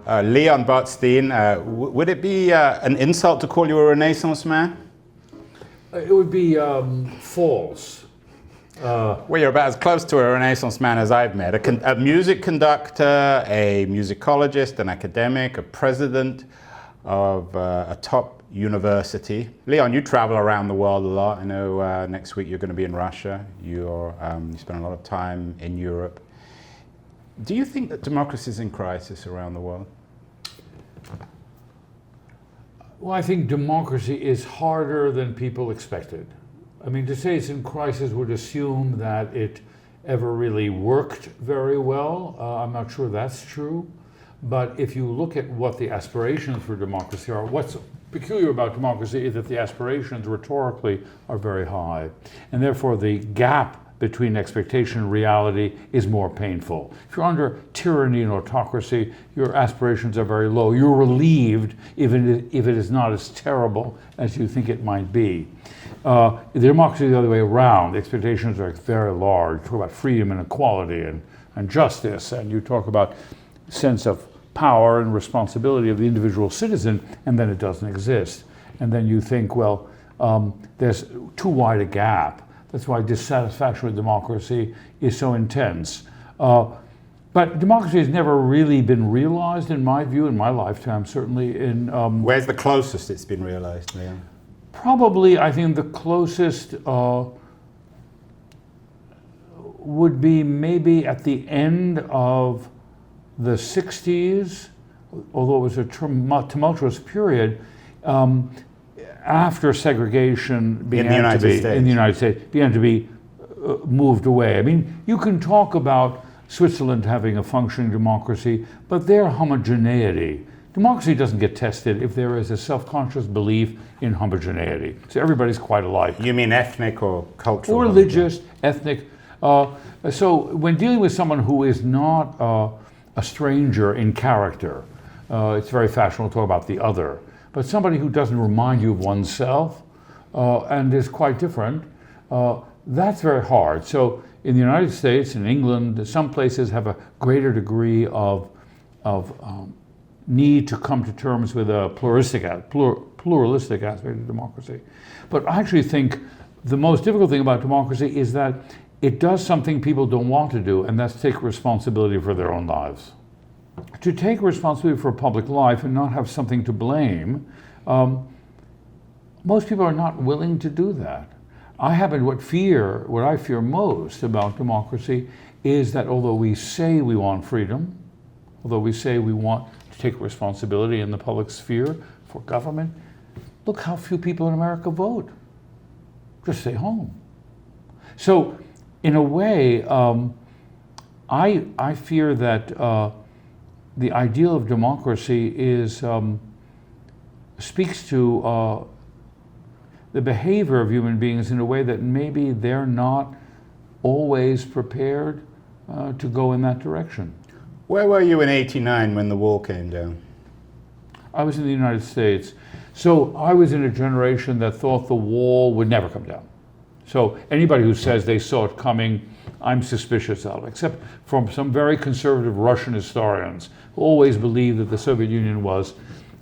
Leon Botstein, would it be an insult to call you a Renaissance man? It would be false. Well, you're about as close to a Renaissance man as I've met. A music conductor, a musicologist, an academic, a president of a top university. Leon, you travel around the world a lot. I know next week you're going to be in Russia. You spend a lot of time in Europe. Do you think that democracy is in crisis around the world? Well, I think democracy is harder than people expected. I mean, to say it's in crisis would assume that it ever really worked very well. I'm not sure that's true. But if you look at what the aspirations for democracy are, what's peculiar about democracy is that the aspirations rhetorically are very high. And therefore the gap between expectation and reality is more painful. If you're under tyranny and autocracy, your aspirations are very low. You're relieved even if it is not as terrible as you think it might be. The democracy is the other way around. The expectations are very large. You talk about freedom and equality and justice, and you talk about sense of power and responsibility of the individual citizen, and then it doesn't exist. And then you think, well, there's too wide a gap. That's why dissatisfaction with democracy is so intense. But democracy has never really been realized, in my view, in my lifetime, certainly in... Where's the closest it's been realized, Leon? Probably, I think the closest would be maybe at the end of the 60s, although it was a tumultuous period, after segregation began in the United States began to be moved away. I mean, you can talk about Switzerland having a functioning democracy, but their homogeneity. Democracy doesn't get tested if there is a self-conscious belief in homogeneity. So everybody's quite alike. You mean ethnic or cultural? Or religious, ethnic. So when dealing with someone who is not a stranger in character, it's very fashionable to talk about the other. But somebody who doesn't remind you of oneself and is quite different, that's very hard. So in the United States, in England, some places have a greater degree of need to come to terms with a pluralistic aspect of democracy. But I actually think the most difficult thing about democracy is that it does something people don't want to do, and that's take responsibility for their own lives. To take responsibility for public life and not have something to blame, most people are not willing to do that. What I fear most about democracy is that although we say we want freedom, although we say we want to take responsibility in the public sphere for government, look how few people in America vote. Just stay home. So in a way, I fear that the ideal of democracy speaks to the behavior of human beings in a way that maybe they're not always prepared to go in that direction. Where were you in '89 when the wall came down? I was in the United States. So I was in a generation that thought the wall would never come down. So anybody who says they saw it coming, I'm suspicious of, except from some very conservative Russian historians who always believed that the Soviet Union was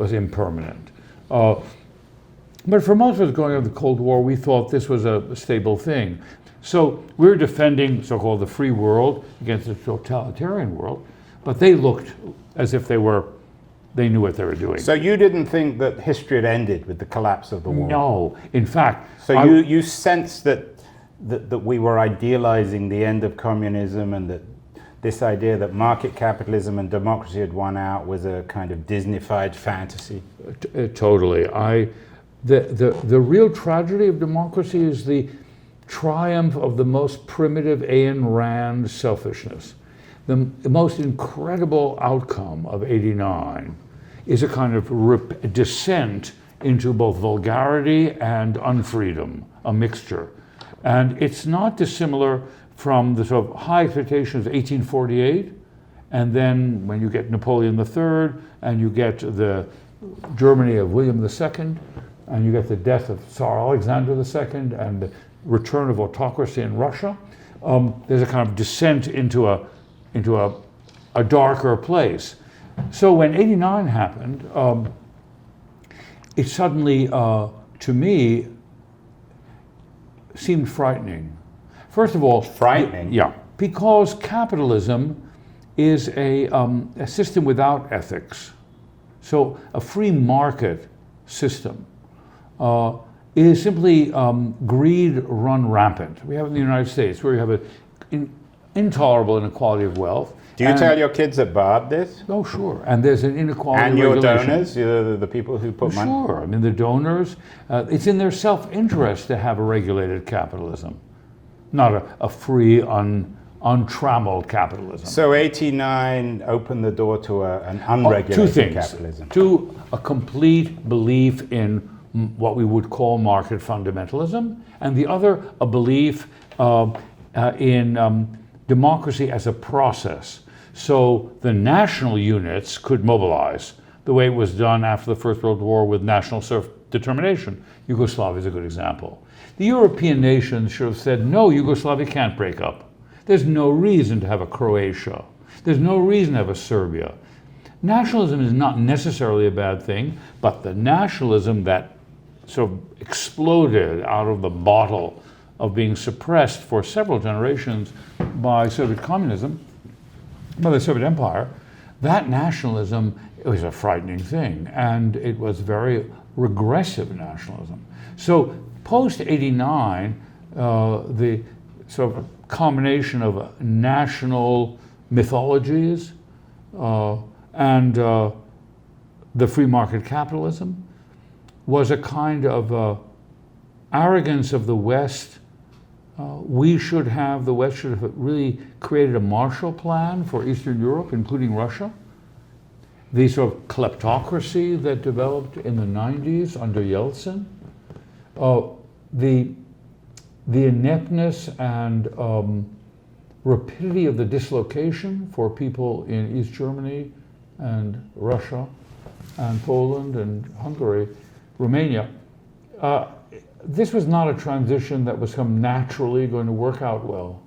impermanent. But for most of us going into the Cold War, we thought this was a stable thing. So we're defending so-called the free world against the totalitarian world, but they looked as if they knew what they were doing. So you didn't think that history had ended with the collapse of the wall? No, in fact. So you sensed that we were idealizing the end of communism, and that this idea that market capitalism and democracy had won out was a kind of Disney-fied fantasy? Totally. The real tragedy of democracy is the triumph of the most primitive Ayn Rand selfishness. The most incredible outcome of '89 is a kind of descent into both vulgarity and unfreedom, a mixture. And it's not dissimilar from the sort of high expectations of 1848, and then when you get Napoleon III, and you get the Germany of William II, and you get the death of Tsar Alexander II, and the return of autocracy in Russia, there's a kind of descent into a darker place. So when '89 happened, it suddenly, to me, seemed frightening. First of all, Frightening? Yeah, because capitalism is a system without ethics. So a free market system is simply greed run rampant. We have it in the United States, where you have an intolerable inequality of wealth. Do you tell your kids at Bard this? Oh, sure. And there's an inequality And your regulation. donors, the people who put money? Sure. I mean, the donors, it's in their self-interest to have a regulated capitalism, not a free, untrammeled capitalism. So '89 opened the door to an unregulated Two things. capitalism. A complete belief in what we would call market fundamentalism, and the other, a belief in democracy as a process. So the national units could mobilize the way it was done after the First World War with national self-determination. Yugoslavia is a good example. The European nations should have said, no, Yugoslavia can't break up. There's no reason to have a Croatia. There's no reason to have a Serbia. Nationalism is not necessarily a bad thing, but the nationalism that sort of exploded out of the bottle of being suppressed for several generations by Soviet communism, by the Soviet Empire, that nationalism was a frightening thing, and it was very regressive nationalism. So post '89, the sort of combination of national mythologies and the free market capitalism was a kind of arrogance of the West. The West should have really created a Marshall Plan for Eastern Europe, including Russia. The sort of kleptocracy that developed in the 90s under Yeltsin. The ineptness and rapidity of the dislocation for people in East Germany and Russia and Poland and Hungary, Romania. This was not a transition that was naturally going to work out well.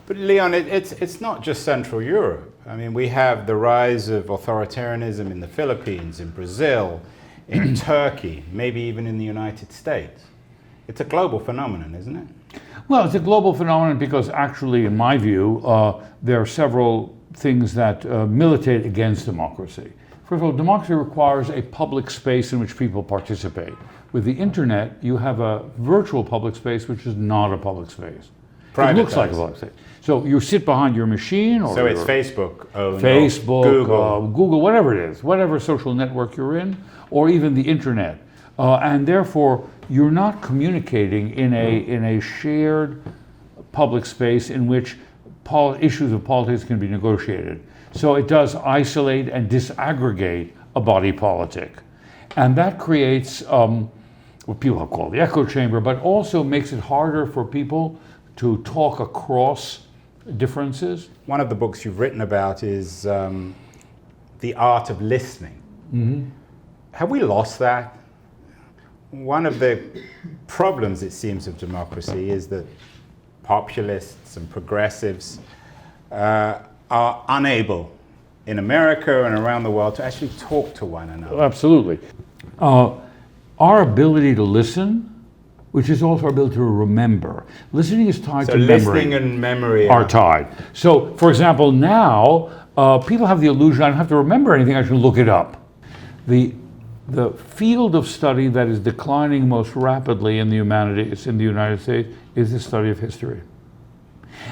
But Leon, it's not just Central Europe. I mean, we have the rise of authoritarianism in the Philippines, in Brazil, in Turkey, maybe even in the United States. It's a global phenomenon, isn't it? Well, it's a global phenomenon because actually, in my view, there are several things that militate against democracy. First of all, democracy requires a public space in which people participate. With the internet, you have a virtual public space which is not a public space. It looks like a public space. So you sit behind your machine, or so it's Facebook, Google, whatever it is, whatever social network you're in, or even the internet, and therefore you're not communicating in a shared public space in which issues of politics can be negotiated. So it does isolate and disaggregate a body politic, and that creates what people have called the echo chamber, but also makes it harder for people to talk across differences. One of the books you've written about is The Art of Listening. Mm-hmm. Have we lost that? One of the problems, it seems, of democracy is that populists and progressives are unable in America and around the world to actually talk to one another. Absolutely. Our ability to listen, which is also our ability to remember. Listening is tied to memory. So listening and memory are tied. So, for example, now people have the illusion I don't have to remember anything, I should look it up. The field of study that is declining most rapidly in the humanities in the United States is the study of history.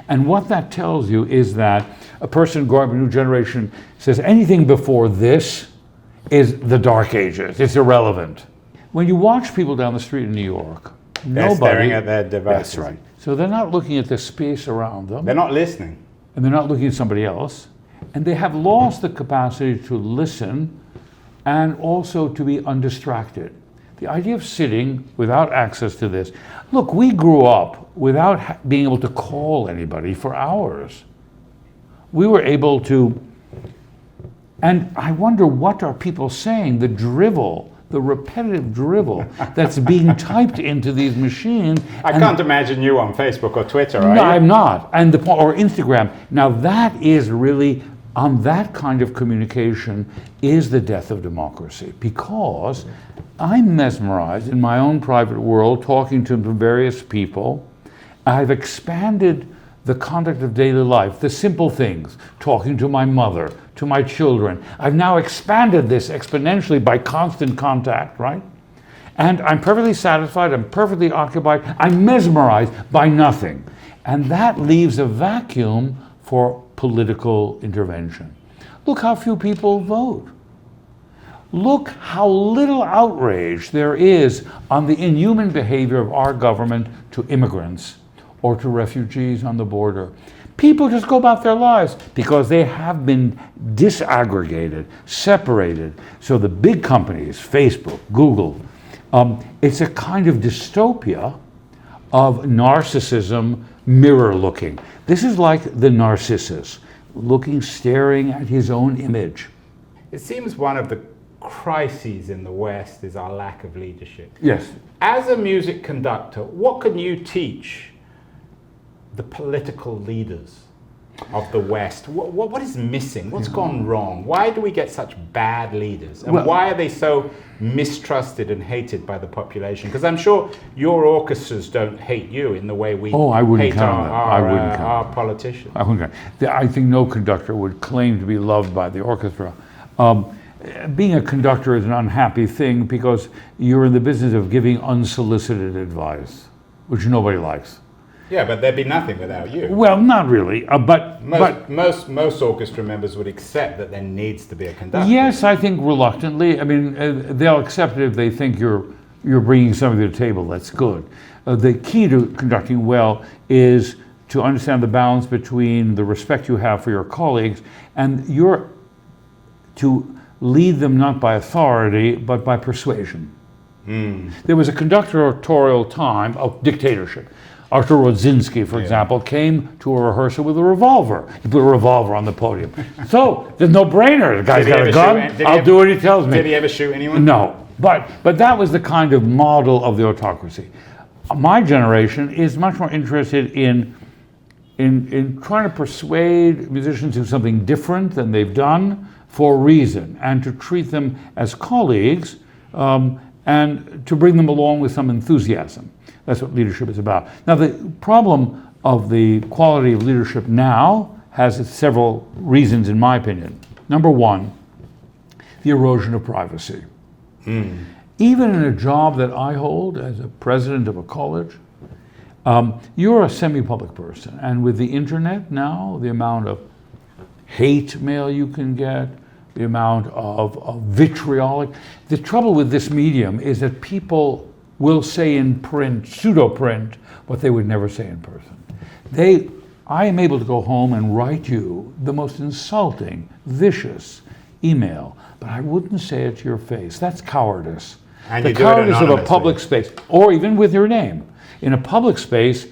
And what that tells you is that a person growing up in a new generation says anything before this is the Dark Ages, it's irrelevant. When you watch people down the street in New York, they're staring at their devices. That's right. So they're not looking at the space around them. They're not listening. And they're not looking at somebody else. And they have lost the capacity to listen and also to be undistracted. The idea of sitting without access to this. Look, we grew up without being able to call anybody for hours. We were able to, and I wonder what are people saying, the drivel, the repetitive drivel that's being typed into these machines. I can't imagine you on Facebook or Twitter, are you? No, I'm not. Or Instagram. Now that is really on that kind of communication is the death of democracy, because I'm mesmerized in my own private world talking to various people. I've expanded the conduct of daily life, the simple things, talking to my mother, to my children. I've now expanded this exponentially by constant contact, right? And I'm perfectly satisfied, I'm perfectly occupied, I'm mesmerized by nothing. And that leaves a vacuum for political intervention. Look how few people vote. Look how little outrage there is on the inhuman behavior of our government to immigrants or to refugees on the border. People just go about their lives because they have been disaggregated, separated. So the big companies, Facebook, Google, it's a kind of dystopia of narcissism, mirror looking. This is like the Narcissus, looking, staring at his own image. It seems one of the crises in the West is our lack of leadership. Yes. As a music conductor, what can you teach the political leaders of the West? What is missing? What's gone wrong? Why do we get such bad leaders? And why are they so mistrusted and hated by the population? Because I'm sure your orchestras don't hate you in the way we hate our politicians. I wouldn't count. I think no conductor would claim to be loved by the orchestra. Being a conductor is an unhappy thing because you're in the business of giving unsolicited advice, which nobody likes. Yeah, but there'd be nothing without you. Well, not really, but most orchestra members would accept that there needs to be a conductor. Yes, I think reluctantly. I mean, they'll accept it if they think you're bringing something to the table. That's good. The key to conducting well is to understand the balance between the respect you have for your colleagues and to lead them not by authority but by persuasion. There was a conductorial time of dictatorship. Artur Rodzinski, for example, came to a rehearsal with a revolver. He put a revolver on the podium. So, there's no brainer. The guy's got a gun. I'll do what he tells me. Did he ever shoot anyone? No. But that was the kind of model of the autocracy. My generation is much more interested in trying to persuade musicians to do something different than they've done for a reason, and to treat them as colleagues, and to bring them along with some enthusiasm. That's what leadership is about. Now, the problem of the quality of leadership now has several reasons, in my opinion. Number one, the erosion of privacy. Even in a job that I hold as a president of a college, you're a semi-public person. And with the internet now, the amount of hate mail you can get, the amount of vitriolic. The trouble with this medium is that people will say in print, pseudo-print, what they would never say in person. I am able to go home and write you the most insulting, vicious email, but I wouldn't say it to your face. That's cowardice. And the cowardice of a public space, or even with your name. In a public space,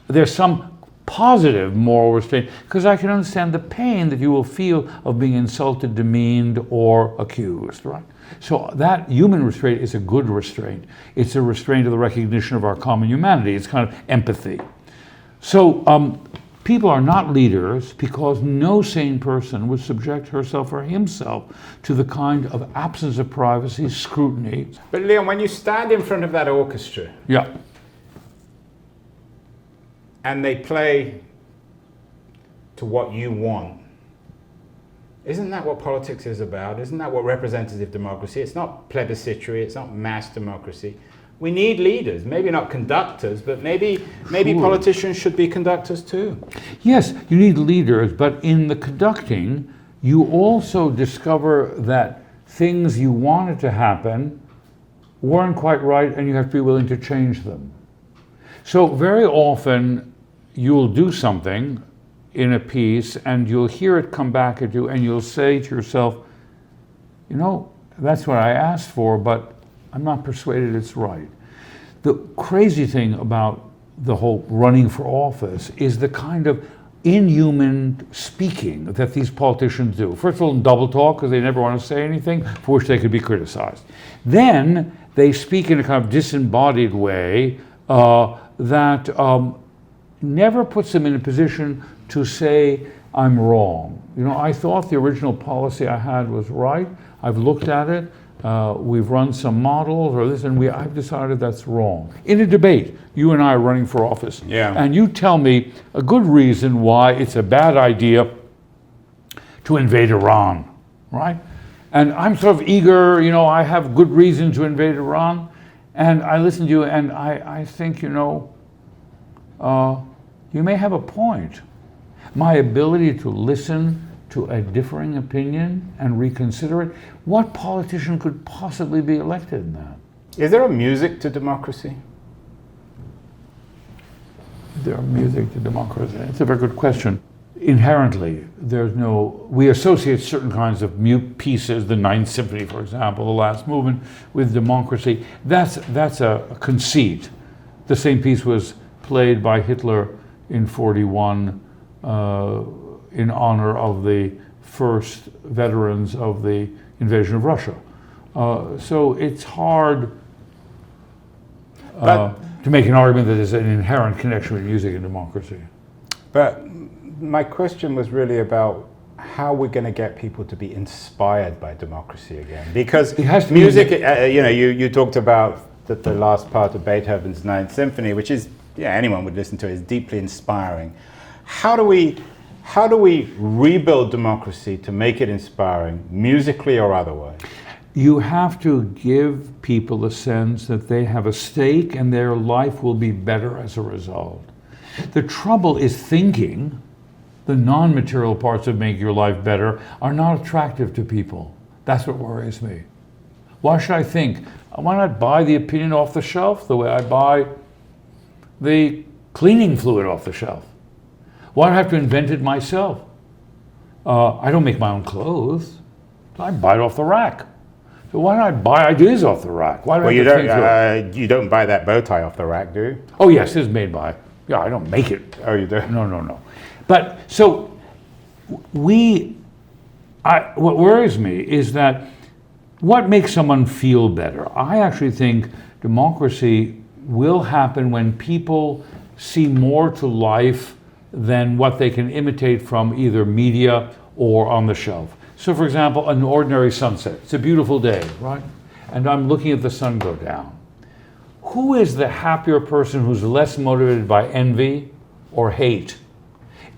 there's some positive moral restraint, because I can understand the pain that you will feel of being insulted, demeaned, or accused, right? So that human restraint is a good restraint. It's a restraint of the recognition of our common humanity. It's kind of empathy. So people are not leaders because no sane person would subject herself or himself to the kind of absence of privacy, scrutiny. But Leon, when you stand in front of that orchestra, yeah, and they play to what you want, isn't that what politics is about? Isn't that what representative democracy? It's not plebiscitary, it's not mass democracy. We need leaders, maybe not conductors, but maybe politicians should be conductors too. Yes, you need leaders, but in the conducting, you also discover that things you wanted to happen weren't quite right, and you have to be willing to change them. So very often, you'll do something in a piece and you'll hear it come back at you and you'll say to yourself, that's what I asked for, but I'm not persuaded it's right. The crazy thing about the whole running for office is the kind of inhuman speaking that these politicians do. First of all, double talk, because they never want to say anything for which they could be criticized. Then they speak in a kind of disembodied way that never puts them in a position to say I'm wrong. You know, I thought the original policy I had was right. I've looked at it. We've run some models or this, and I've decided that's wrong. In a debate, you and I are running for office, and you tell me a good reason why it's a bad idea to invade Iran, right? And I'm sort of eager, you know, I have good reason to invade Iran, and I listen to you, and I think, you know, you may have a point. My ability to listen to a differing opinion and reconsider it, what politician could possibly be elected in that? Is there a music to democracy? There are music to democracy. It's a very good question. Inherently, we associate certain kinds of pieces, the Ninth Symphony, for example, the last movement, with democracy. That's a conceit. The same piece was played by Hitler in 1941 in honor of the first veterans of the invasion of Russia. So it's hard to make an argument that there's an inherent connection with music and democracy. But my question was really about how we're going to get people to be inspired by democracy again. Because it has to music, you know, you talked about the last part of Beethoven's Ninth Symphony, which is, anyone would listen to it, is deeply inspiring. How do we rebuild democracy to make it inspiring, musically or otherwise? You have to give people a sense that they have a stake and their life will be better as a result. The trouble is thinking the non-material parts of making your life better are not attractive to people. That's what worries me. Why should I think? Why not buy the opinion off the shelf the way I buy the cleaning fluid off the shelf? Why do I have to invent it myself? I don't make my own clothes. I buy it off the rack. So why don't I buy ideas off the rack? Why do you don't buy that bow tie off the rack, do you? Oh yes, it's made by. Yeah, I don't make it. Oh, you do? No. But so what worries me is that what makes someone feel better? I actually think democracy will happen when people see more to life than what they can imitate from either media or on the shelf. So for example, an ordinary sunset. It's a beautiful day, right? And I'm looking at the sun go down. Who is the happier person who's less motivated by envy or hate?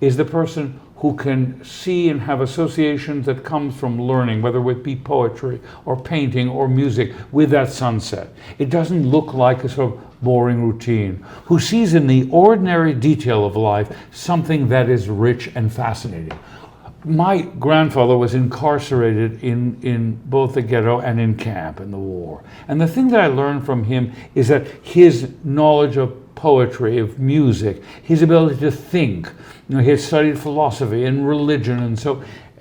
Is the person who can see and have associations that comes from learning, whether it be poetry or painting or music, with that sunset. It doesn't look like a sort of boring routine. Who sees in the ordinary detail of life something that is rich and fascinating. My grandfather was incarcerated in both the ghetto and in camp in the war. And the thing that I learned from him is that his knowledge of poetry, of music, his ability to think, you know, he had studied philosophy and religion,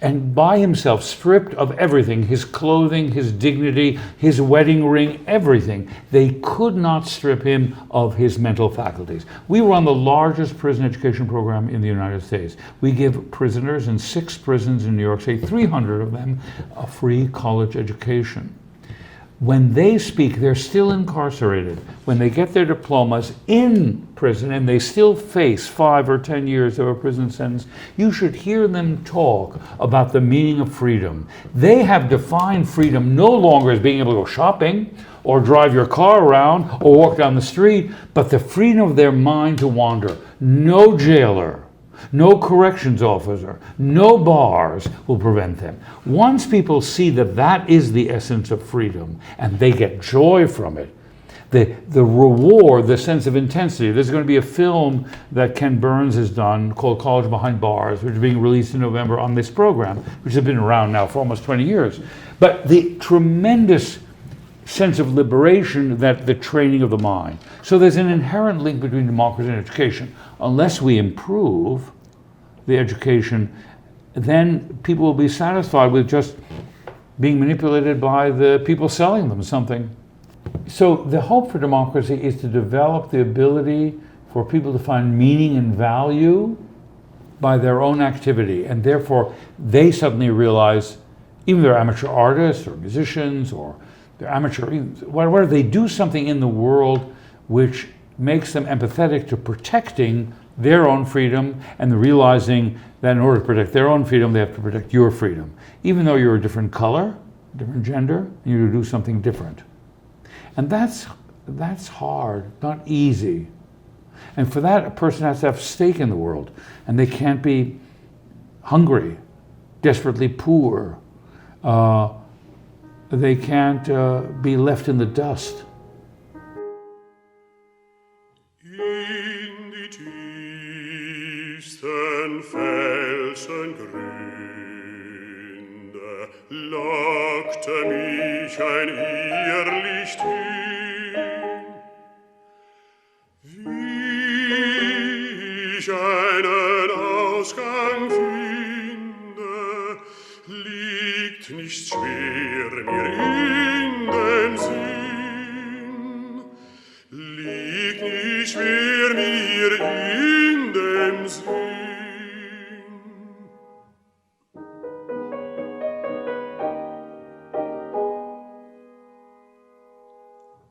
and by himself, stripped of everything, his clothing, his dignity, his wedding ring, everything, they could not strip him of his mental faculties. We run the largest prison education program in the United States. We give prisoners in 6 prisons in New York State, 300 of them, a free college education. When they speak, they're still incarcerated. When they get their diplomas in prison and they still face 5 or 10 years of a prison sentence, you should hear them talk about the meaning of freedom. They have defined freedom no longer as being able to go shopping or drive your car around or walk down the street, but the freedom of their mind to wander. No jailer, no corrections officer, no bars will prevent them. Once people see that that is the essence of freedom and they get joy from it, the reward, the sense of intensity. There's going to be a film that Ken Burns has done called College Behind Bars, which is being released in November on this program, which has been around now for almost 20 years. But the tremendous sense of liberation that the training of the mind. So there's an inherent link between democracy and education. Unless we improve the education, then people will be satisfied with just being manipulated by the people selling them something. So the hope for democracy is to develop the ability for people to find meaning and value by their own activity, and therefore they suddenly realize, even they're amateur artists or musicians or they're amateur, whatever, they do something in the world which makes them empathetic to protecting their own freedom and realizing that in order to protect their own freedom, they have to protect your freedom. Even though you're a different color, different gender, you do something different. And that's hard, not easy. And for that, a person has to have stake in the world. And they can't be hungry, desperately poor. They can't be left in the dust. In die tiefsten Felsengründe lockte mich ein Irrlicht hin, wie ich einen Ausgang finde, liegt nicht schwer mir in